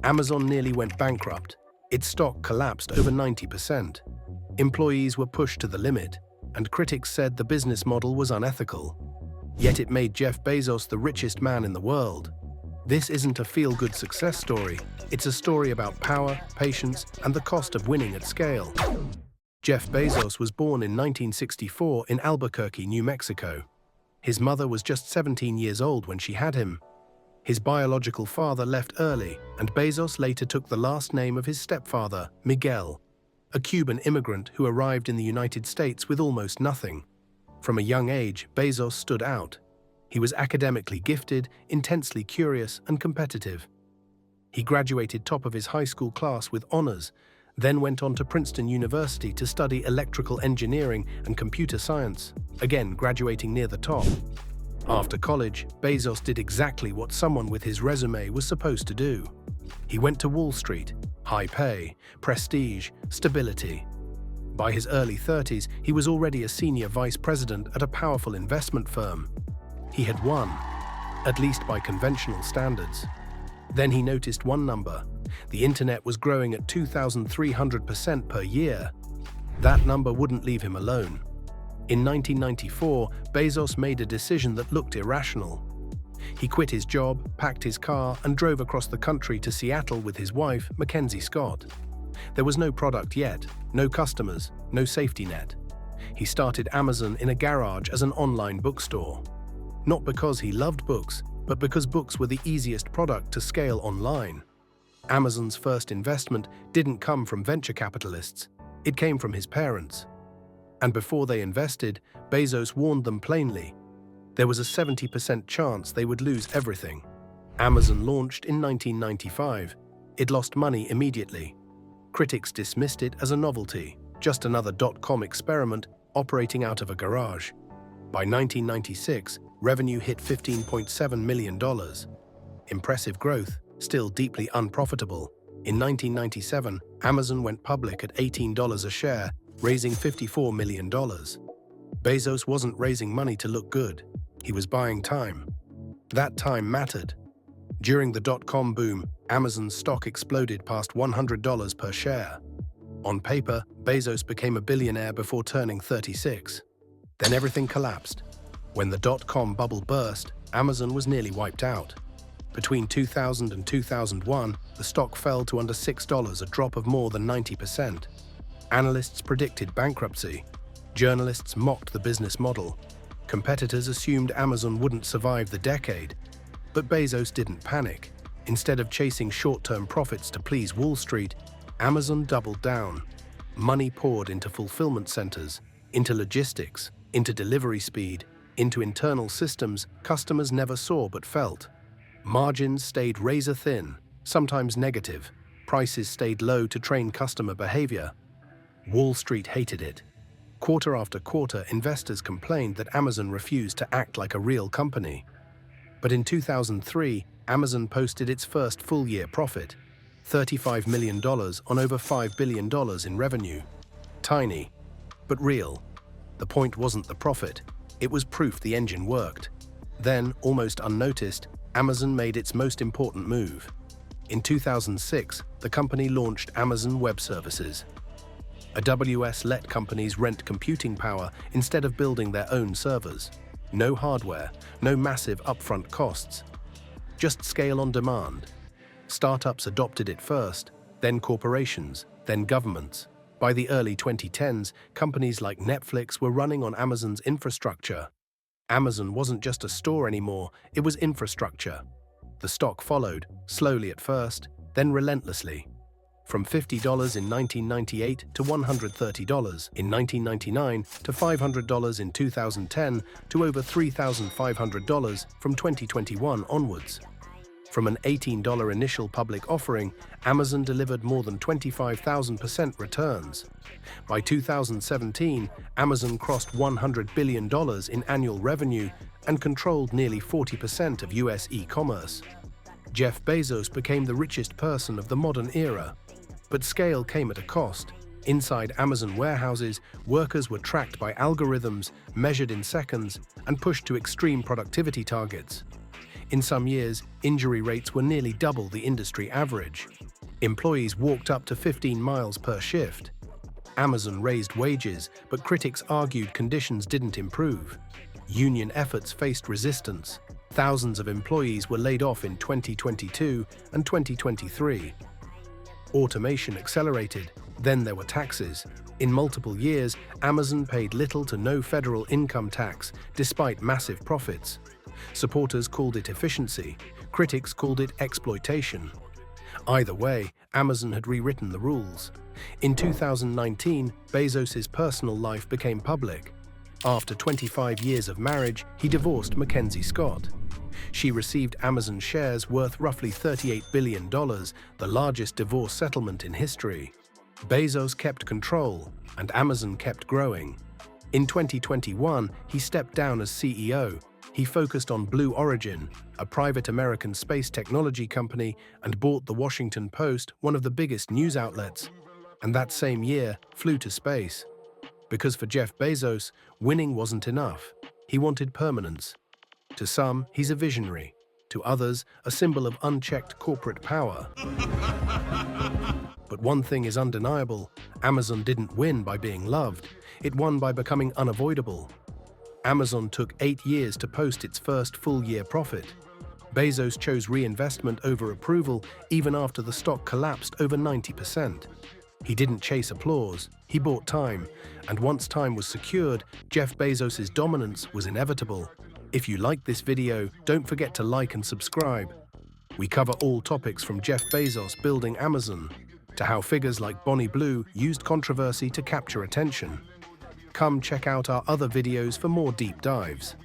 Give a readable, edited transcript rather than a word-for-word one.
Amazon nearly went bankrupt. Its stock collapsed over 90%. Employees were pushed to the limit, and critics said the business model was unethical. Yet it made Jeff Bezos the richest man in the world. This isn't a feel-good success story. It's a story about power, patience, and the cost of winning at scale. Jeff Bezos was born in 1964 in Albuquerque, New Mexico. His mother was just 17 years old when she had him. His biological father left early, and Bezos later took the last name of his stepfather, Miguel, a Cuban immigrant who arrived in the United States with almost nothing. From a young age, Bezos stood out. He was academically gifted, intensely curious, and competitive. He graduated top of his high school class with honors, then went on to Princeton University to study electrical engineering and computer science, again graduating near the top. After college, Bezos did exactly what someone with his resume was supposed to do. He went to Wall Street. High pay, prestige, stability. By his early 30s, he was already a senior vice president at a powerful investment firm. He had won, at least by conventional standards. Then he noticed one number. The internet was growing at 2,300% per year. That number wouldn't leave him alone. In 1994, Bezos made a decision that looked irrational. He quit his job, packed his car, and drove across the country to Seattle with his wife, Mackenzie Scott. There was no product yet, no customers, no safety net. He started Amazon in a garage as an online bookstore. Not because he loved books, but because books were the easiest product to scale online. Amazon's first investment didn't come from venture capitalists. It came from his parents. And before they invested, Bezos warned them plainly. There was a 70% chance they would lose everything. Amazon launched in 1995. It lost money immediately. Critics dismissed it as a novelty, just another dot-com experiment operating out of a garage. By 1996, revenue hit $15.7 million. Impressive growth, still deeply unprofitable. In 1997, Amazon went public at $18 a share, raising $54 million. Bezos wasn't raising money to look good. He was buying time. That time mattered. During the dot-com boom, Amazon's stock exploded past $100 per share. On paper, Bezos became a billionaire before turning 36. Then everything collapsed. When the dot-com bubble burst, Amazon was nearly wiped out. Between 2000 and 2001, the stock fell to under $6, a drop of more than 90%. Analysts predicted bankruptcy. Journalists mocked the business model. Competitors assumed Amazon wouldn't survive the decade. But Bezos didn't panic. Instead of chasing short-term profits to please Wall Street, Amazon doubled down. Money poured into fulfillment centers, into logistics, into delivery speed, into internal systems customers never saw but felt. Margins stayed razor-thin, sometimes negative. Prices stayed low to train customer behavior. Wall Street hated it. Quarter after quarter, investors complained that Amazon refused to act like a real company. But in 2003, Amazon posted its first full-year profit, $35 million on over $5 billion in revenue. Tiny, but real. The point wasn't the profit, it was proof the engine worked. Then, almost unnoticed, Amazon made its most important move. In 2006, the company launched Amazon Web Services. AWS let companies rent computing power instead of building their own servers. No hardware, no massive upfront costs. Just scale on demand. Startups adopted it first, then corporations, then governments. By the early 2010s, companies like Netflix were running on Amazon's infrastructure. Amazon wasn't just a store anymore, it was infrastructure. The stock followed, slowly at first, then relentlessly. From $50 in 1998 to $130 in 1999 to $500 in 2010 to over $3,500 from 2021 onwards. From an $18 initial public offering, Amazon delivered more than 25,000% returns. By 2017, Amazon crossed $100 billion in annual revenue and controlled nearly 40% of US e-commerce. Jeff Bezos became the richest person of the modern era. But scale came at a cost. Inside Amazon warehouses, workers were tracked by algorithms, measured in seconds, and pushed to extreme productivity targets. In some years, injury rates were nearly double the industry average. Employees walked up to 15 miles per shift. Amazon raised wages, but critics argued conditions didn't improve. Union efforts faced resistance. Thousands of employees were laid off in 2022 and 2023. Automation accelerated, then there were taxes. In multiple years, Amazon paid little to no federal income tax, despite massive profits. Supporters called it efficiency, critics called it exploitation. Either way, Amazon had rewritten the rules. In 2019, Bezos' personal life became public. After 25 years of marriage, he divorced Mackenzie Scott. She received Amazon shares worth roughly $38 billion, the largest divorce settlement in history. Bezos kept control, and Amazon kept growing. In 2021, he stepped down as CEO. He focused on Blue Origin, a private American space technology company, and bought the Washington Post, one of the biggest news outlets. And that same year, flew to space. Because for Jeff Bezos, winning wasn't enough. He wanted permanence. To some, he's a visionary. To others, a symbol of unchecked corporate power. But one thing is undeniable. Amazon didn't win by being loved. It won by becoming unavoidable. Amazon took 8 years to post its first full-year profit. Bezos chose reinvestment over approval even after the stock collapsed over 90%. He didn't chase applause, he bought time, and once time was secured, Jeff Bezos' dominance was inevitable. If you like this video, don't forget to like and subscribe. We cover all topics from Jeff Bezos building Amazon to how figures like Bonnie Blue used controversy to capture attention. Come check out our other videos for more deep dives.